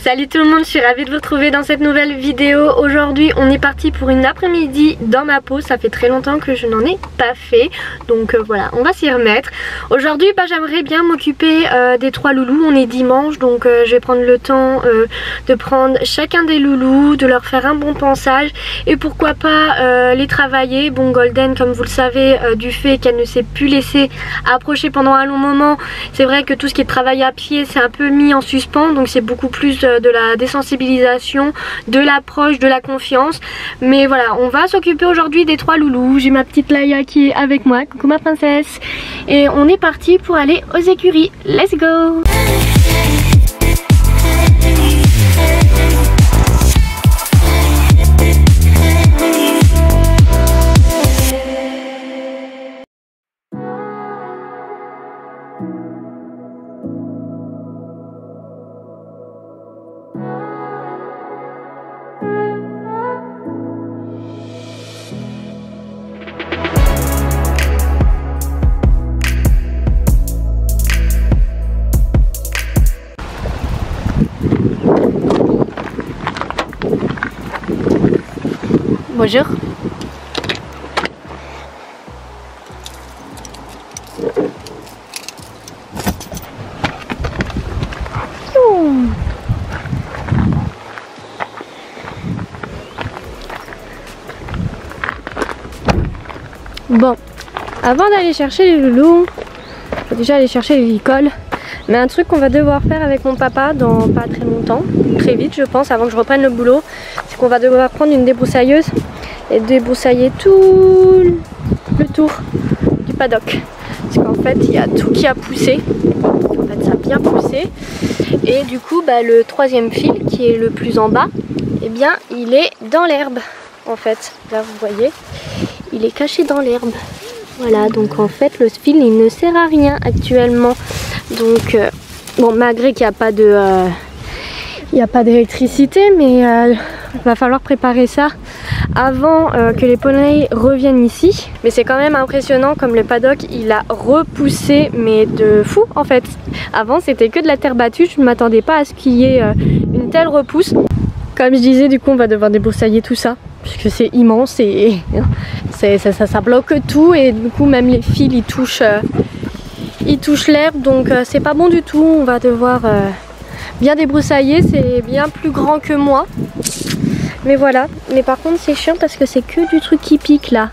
Salut tout le monde, je suis ravie de vous retrouver dans cette nouvelle vidéo. Aujourd'hui on est parti pour une après-midi dans ma peau. Ça fait très longtemps que je n'en ai pas fait, donc voilà, on va s'y remettre. Aujourd'hui j'aimerais bien m'occuper des 3 loulous. On est dimanche, donc je vais prendre le temps de prendre chacun des loulous, de leur faire un bon pansage et pourquoi pas les travailler. Bon, Golden, comme vous le savez, du fait qu'elle ne s'est plus laissée approcher pendant un long moment, c'est vrai que tout ce qui est travail à pied c'est un peu mis en suspens, donc c'est beaucoup plus de la désensibilisation, de l'approche, de la confiance. Mais voilà, on va s'occuper aujourd'hui des 3 loulous. J'ai ma petite Laïa qui est avec moi, coucou ma princesse. Et on est parti pour aller aux écuries. Let's go! Bonjour. Bon, avant d'aller chercher les loulous, faut déjà aller chercher les licoles. Mais un truc qu'on va devoir faire avec mon papa dans pas très longtemps, très vite je pense, avant que je reprenne le boulot, c'est qu'on va devoir prendre une débroussailleuse et débroussailler tout le tour du paddock. Parce qu'en fait il y a tout qui a poussé, en fait ça a bien poussé. Et du coup le 3e fil qui est le plus en bas, eh bien il est dans l'herbe en fait. Là vous voyez, il est caché dans l'herbe. Voilà, donc en fait le fil il ne sert à rien actuellement. Donc bon, malgré qu'il n'y a pas de d'électricité, mais il va falloir préparer ça avant que les poneys reviennent ici. Mais c'est quand même impressionnant comme le paddock il a repoussé, mais de fou en fait. Avant c'était que de la terre battue, je ne m'attendais pas à ce qu'il y ait une telle repousse. Comme je disais, du coup on va devoir débroussailler tout ça puisque c'est immense et ça bloque tout, et du coup même les fils ils touchent l'herbe, donc c'est pas bon du tout. On va devoir bien débroussailler, c'est bien plus grand que moi. Mais voilà, mais par contre c'est chiant parce que c'est que du truc qui pique là.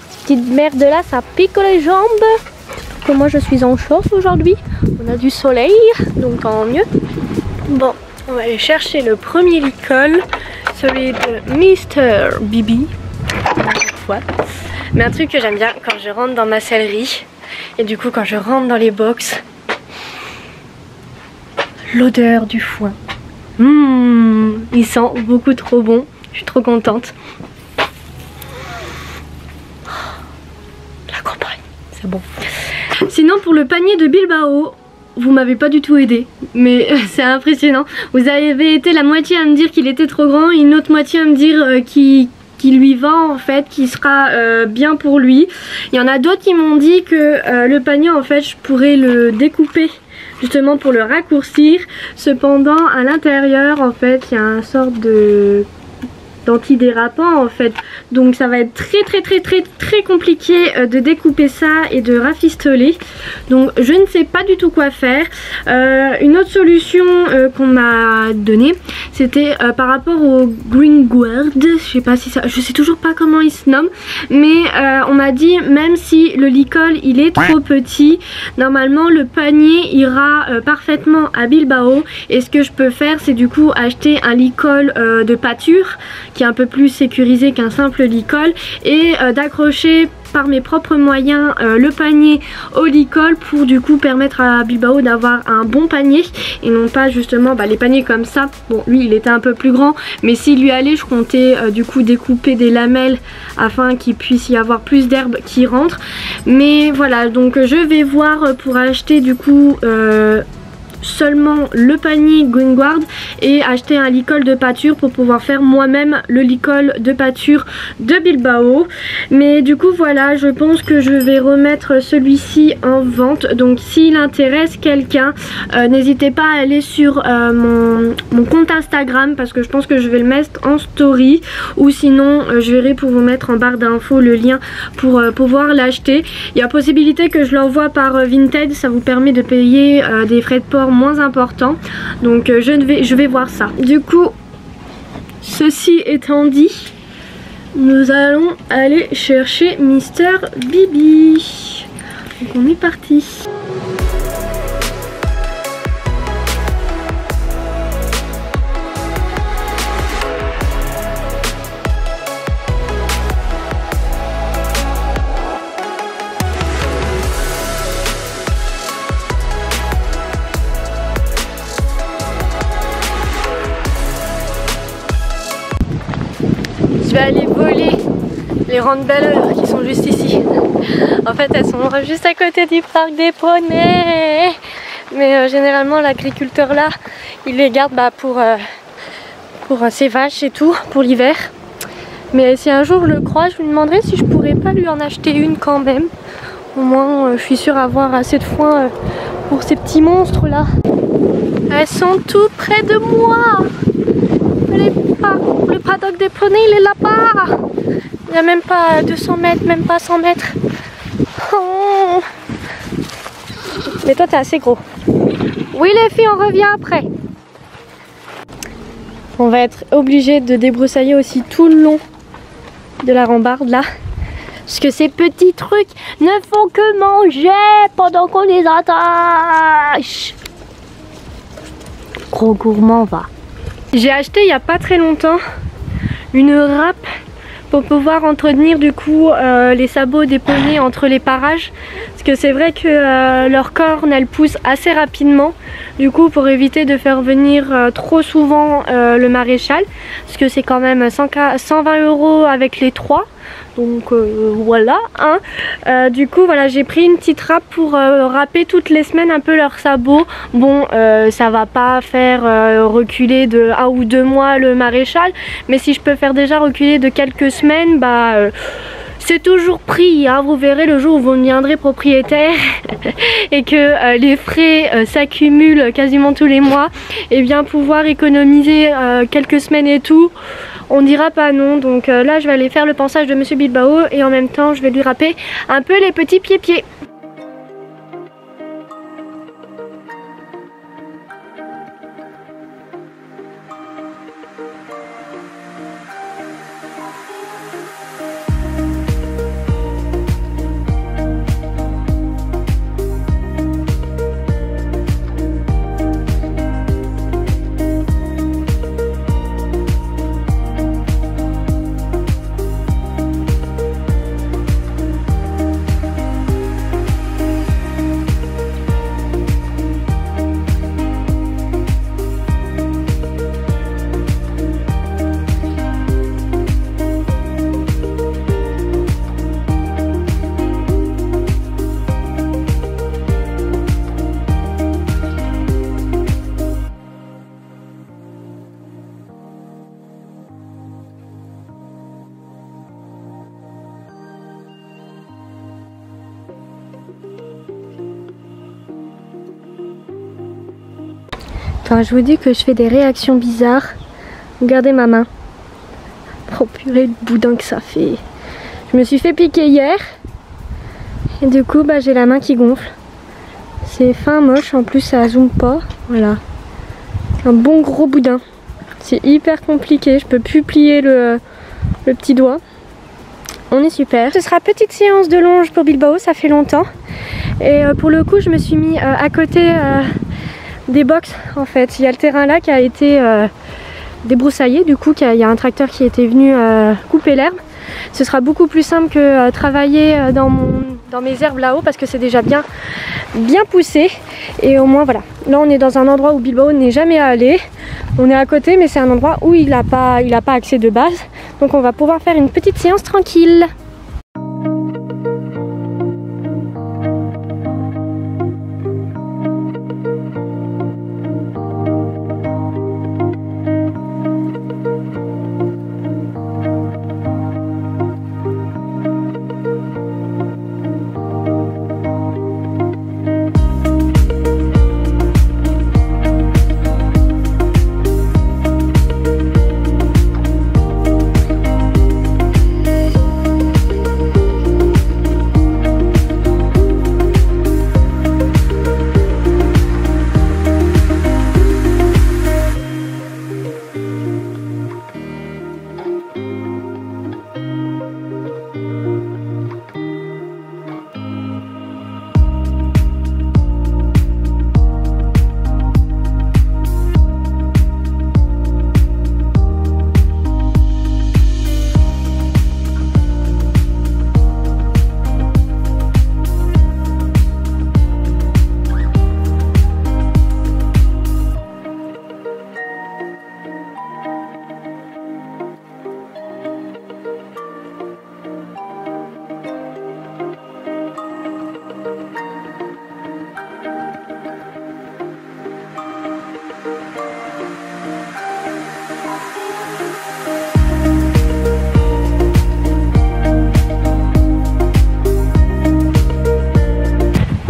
Cette petite merde là, ça pique les jambes. Surtout que moi je suis en short aujourd'hui, on a du soleil, donc tant mieux. Bon, on va aller chercher le premier licol, celui de Mr. Bibi. Mais un truc que j'aime bien quand je rentre dans ma sellerie, et du coup quand je rentre dans les box, l'odeur du foin. Il sent beaucoup trop bon, je suis trop contente. La campagne, c'est bon. Sinon pour le panier de Bilbao, vous m'avez pas du tout aidé, mais c'est impressionnant. Vous avez été la moitié à me dire qu'il était trop grand, et une autre moitié à me dire qu'il lui va en fait, qui sera bien pour lui. Il y en a d'autres qui m'ont dit que le panier en fait je pourrais le découper justement pour le raccourcir. Cependant à l'intérieur en fait il y a un sorte d'antidérapant en fait, donc ça va être très compliqué de découper ça et de rafistoler, donc je ne sais pas du tout quoi faire. Une autre solution qu'on m'a donnée, c'était par rapport au Green Guard, je sais toujours pas comment il se nomme, mais on m'a dit même si le licol il est trop petit, normalement le panier ira parfaitement à Bilbao, et ce que je peux faire c'est du coup acheter un licol de pâture qui est un peu plus sécurisé qu'un simple licol, et d'accrocher par mes propres moyens le panier au licol pour du coup permettre à Bilbao d'avoir un bon panier et non pas justement les paniers comme ça. Bon, lui il était un peu plus grand, mais s'il lui allait je comptais du coup découper des lamelles afin qu'il puisse y avoir plus d'herbe qui rentre. Mais voilà, donc je vais voir pour acheter du coup seulement le panier GoingGuard et acheter un licol de pâture pour pouvoir faire moi-même le licol de pâture de Bilbao. Mais du coup voilà, je pense que je vais remettre celui-ci en vente. Donc s'il intéresse quelqu'un, n'hésitez pas à aller sur mon compte Instagram, parce que je pense que je vais le mettre en story, ou sinon je verrai pour vous mettre en barre d'infos le lien pour pouvoir l'acheter. Il y a possibilité que je l'envoie par Vinted, ça vous permet de payer des frais de port moins importants. Donc je vais voir ça. Du coup, ceci étant dit, nous allons aller chercher Mister Bibi. Donc on est parti. Je vais aller voler les roundbellers qui sont juste ici. En fait, elles sont juste à côté du parc des poneys. Mais généralement, l'agriculteur là, il les garde pour ses vaches et tout, pour l'hiver. Mais si un jour je le croise, je lui demanderai si je pourrais pas lui en acheter une quand même. Au moins, je suis sûre d'avoir assez de foin pour ces petits monstres là. Elles sont tout près de moi. Le paddock des poneys, il est là-bas. Il n'y a même pas 200 mètres, même pas 100 mètres. Oh. Mais toi, t'es assez gros. Oui, les filles, on revient après. On va être obligé de débroussailler aussi tout le long de la rambarde là. Parce que ces petits trucs ne font que manger pendant qu'on les attache. Gros gourmand, va. J'ai acheté il n'y a pas très longtemps une râpe pour pouvoir entretenir du coup les sabots des poneys entre les parages. Parce que c'est vrai que leur corne elle pousse assez rapidement. Du coup pour éviter de faire venir trop souvent le maréchal. Parce que c'est quand même 120 € avec les 3. Donc voilà hein. Du coup voilà, j'ai pris une petite râpe pour râper toutes les semaines un peu leurs sabots. Bon ça va pas faire reculer de 1 ou 2 mois le maréchal, mais si je peux faire déjà reculer de quelques semaines, bah c'est toujours pris hein. Vous verrez le jour où vous deviendrez propriétaire et que les frais s'accumulent quasiment tous les mois, et bien pouvoir économiser quelques semaines et tout, on dira pas non. Donc là je vais aller faire le pansage de Monsieur Bilbao et en même temps je vais lui râper un peu les petits pieds. Quand je vous dis que je fais des réactions bizarres, regardez ma main. Oh purée, le boudin que ça fait. Je me suis fait piquer hier. Et du coup, bah, j'ai la main qui gonfle. C'est fin moche, en plus ça zoome pas. Voilà. Un bon gros boudin. C'est hyper compliqué, je peux plus plier le petit doigt. On est super. Ce sera petite séance de longe pour Bilbao, ça fait longtemps. Et pour le coup, je me suis mis à côté des box en fait. Il y a le terrain là qui a été débroussaillé, du coup il y a un tracteur qui était venu couper l'herbe. Ce sera beaucoup plus simple que travailler dans mes herbes là-haut, parce que c'est déjà bien poussé. Et au moins voilà, là on est dans un endroit où Bilbao n'est jamais allé. On est à côté, mais c'est un endroit où il a pas accès de base, donc on va pouvoir faire une petite séance tranquille.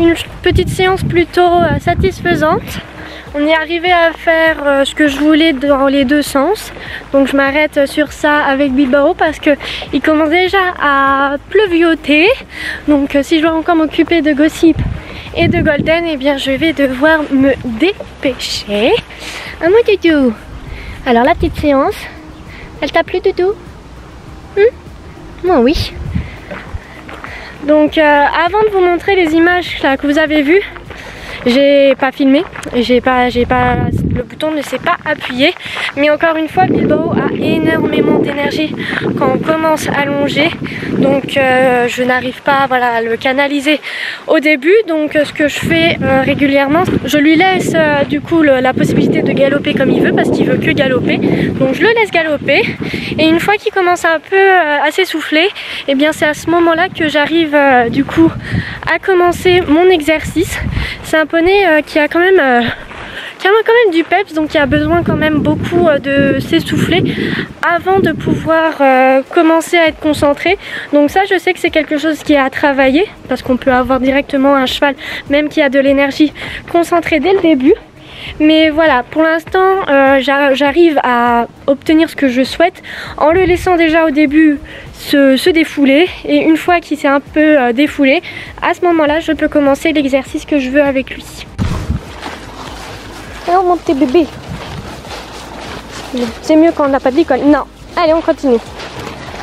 une petite séance plutôt satisfaisante. On est arrivé à faire ce que je voulais dans les deux sens. Donc je m'arrête sur ça avec Bilbao parce qu'il commence déjà à pleuvioter. Donc si je dois encore m'occuper de Gossip et de Golden, eh bien je vais devoir me dépêcher. Ah mon doudou. Alors la petite séance, elle t'a plu doudou? Moi oui. Donc avant de vous montrer les images là, que vous avez vues, j'ai pas filmé, le bouton ne s'est pas appuyé, mais encore une fois Bilbao a énormément d'énergie quand on commence à longer, donc je n'arrive pas à le canaliser au début. Donc ce que je fais régulièrement, je lui laisse du coup la possibilité de galoper comme il veut, parce qu'il veut que galoper, donc je le laisse galoper, et une fois qu'il commence un peu à s'essouffler, et bien c'est à ce moment là que j'arrive du coup à commencer mon exercice. C'est un poney qui a quand même du peps, donc il a besoin quand même beaucoup de s'essouffler avant de pouvoir commencer à être concentré. Donc ça, je sais que c'est quelque chose qui est à travailler, parce qu'on peut avoir directement un cheval même qui a de l'énergie concentrée dès le début. Mais voilà, pour l'instant j'arrive à obtenir ce que je souhaite en le laissant déjà au début se défouler, et une fois qu'il s'est un peu défoulé, à ce moment là je peux commencer l'exercice que je veux avec lui. Oh mon petit bébé, c'est mieux quand on n'a pas de l'école. Non, allez on continue.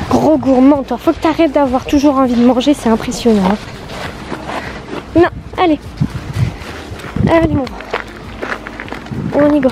Gros gourmand toi, faut que tu arrêtes d'avoir toujours envie de manger, c'est impressionnant. Non, allez, allez mon gros, on y go.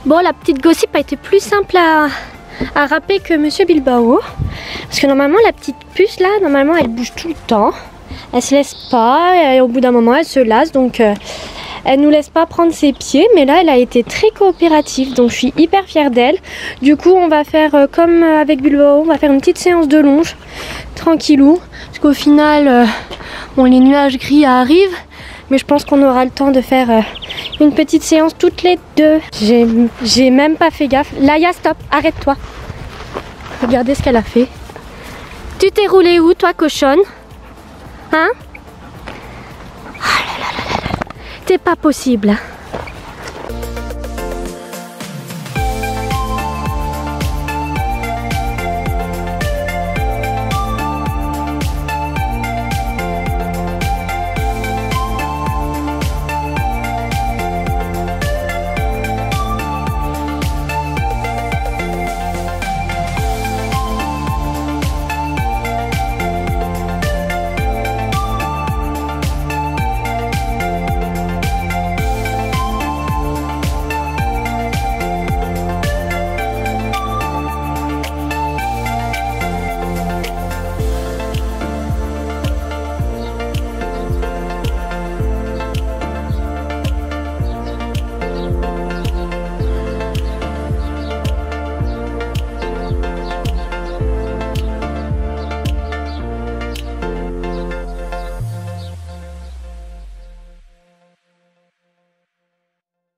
Bon, la petite Gossip a été plus simple à râper que Monsieur Bilbao. Parce que normalement, la petite puce là, normalement, elle bouge tout le temps. Elle se laisse pas, et au bout d'un moment, elle se lasse. Donc, elle nous laisse pas prendre ses pieds. Mais là, elle a été très coopérative. Donc, je suis hyper fière d'elle. Du coup, on va faire comme avec Bilbao. On va faire une petite séance de longe. Tranquillou. Parce qu'au final, bon, les nuages gris arrivent. Mais je pense qu'on aura le temps de faire une petite séance toutes les deux. J'ai même pas fait gaffe. Laïa, stop, arrête-toi. Regardez ce qu'elle a fait. Tu t'es roulé où, toi, cochonne? Hein? Oh là là là là. C'est pas possible.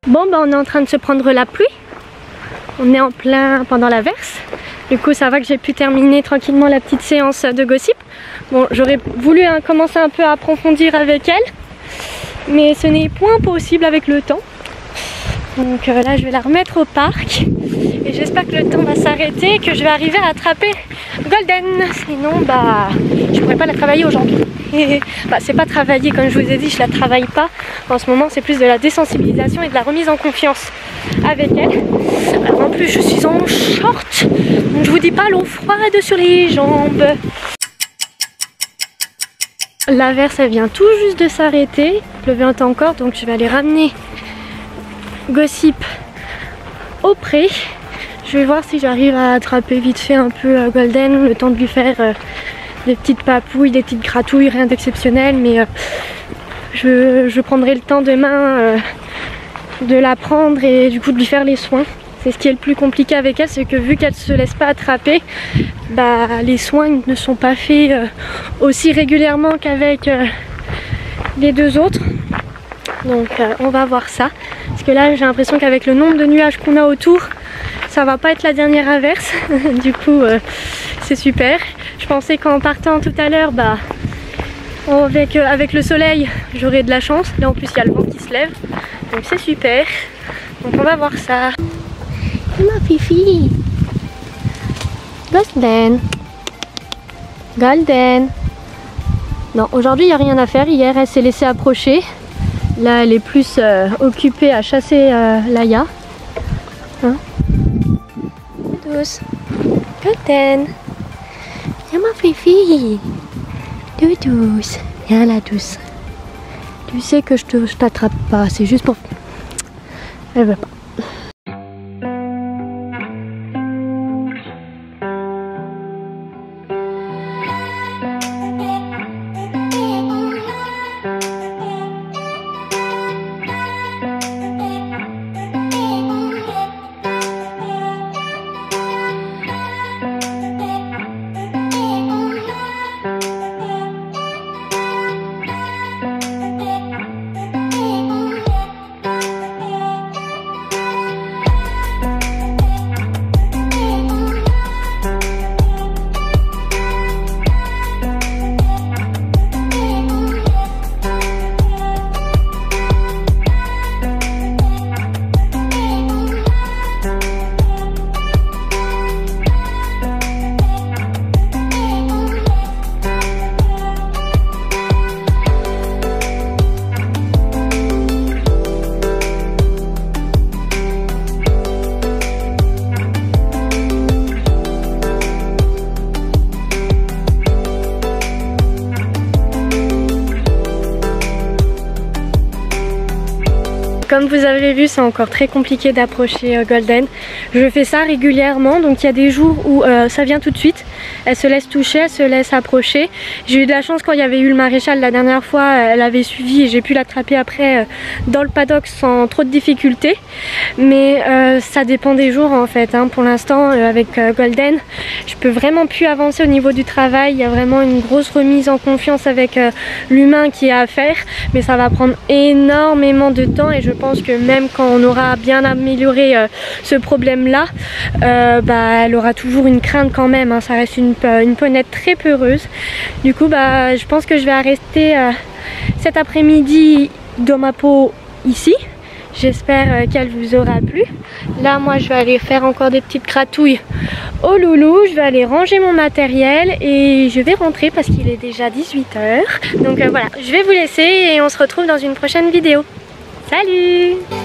Bon, ben on est en train de se prendre la pluie. On est en plein pendant l'averse. Du coup, ça va que j'ai pu terminer tranquillement la petite séance de Gossip. Bon, j'aurais voulu commencer un peu à approfondir avec elle, mais ce n'est point possible avec le temps. Donc là je vais la remettre au parc et j'espère que le temps va s'arrêter et que je vais arriver à attraper Golden. Sinon bah je pourrais pas la travailler aujourd'hui. Bah, c'est pas travailler, comme je vous ai dit, je la travaille pas en ce moment, c'est plus de la désensibilisation et de la remise en confiance avec elle. Alors en plus je suis en short, donc je vous dis pas l'eau froide sur les jambes. L'averse elle vient tout juste de s'arrêter, il pleuvait encore, donc je vais aller ramener Gossip au pré. Je vais voir si j'arrive à attraper vite fait un peu Golden, le temps de lui faire des petites papouilles, des petites gratouilles, rien d'exceptionnel, mais je prendrai le temps demain de la prendre et du coup de lui faire les soins. C'est ce qui est le plus compliqué avec elle, c'est que vu qu'elle ne se laisse pas attraper, bah, les soins ne sont pas faits aussi régulièrement qu'avec les deux autres. Donc on va voir ça. Parce que là j'ai l'impression qu'avec le nombre de nuages qu'on a autour, ça va pas être la dernière averse. Du coup c'est super. Je pensais qu'en partant tout à l'heure, bah, avec le soleil, j'aurais de la chance. Là en plus il y a le vent qui se lève. Donc c'est super. Donc on va voir ça. Ma fifi, Golden, Golden. Non, aujourd'hui il n'y a rien à faire. Hier elle s'est laissée approcher. Là elle est plus occupée à chasser Laïa. Hein? Douce, Golden. Viens ma fifi. Douce. Viens là douce. Tu sais que je t'attrape pas, c'est juste pour... Elle veut pas. Comme vous avez vu, c'est encore très compliqué d'approcher Golden. Je fais ça régulièrement, donc il y a des jours où ça vient tout de suite. Elle se laisse toucher, elle se laisse approcher. J'ai eu de la chance quand il y avait eu le maréchal la dernière fois, elle avait suivi et j'ai pu l'attraper après dans le paddock sans trop de difficultés. Mais ça dépend des jours en fait. Hein. Pour l'instant, avec Golden, je peux vraiment plus avancer au niveau du travail. Il y a vraiment une grosse remise en confiance avec l'humain qui est à faire. Mais ça va prendre énormément de temps et je pense que même quand on aura bien amélioré ce problème là, bah, elle aura toujours une crainte quand même, hein. Ça reste une ponette très peureuse. Du coup bah, je pense que je vais arrêter cet après-midi dans ma peau ici. J'espère qu'elle vous aura plu. Là moi je vais aller faire encore des petites gratouilles au loulou. Je vais aller ranger mon matériel et je vais rentrer parce qu'il est déjà 18 h. Donc voilà, je vais vous laisser et on se retrouve dans une prochaine vidéo. Salut!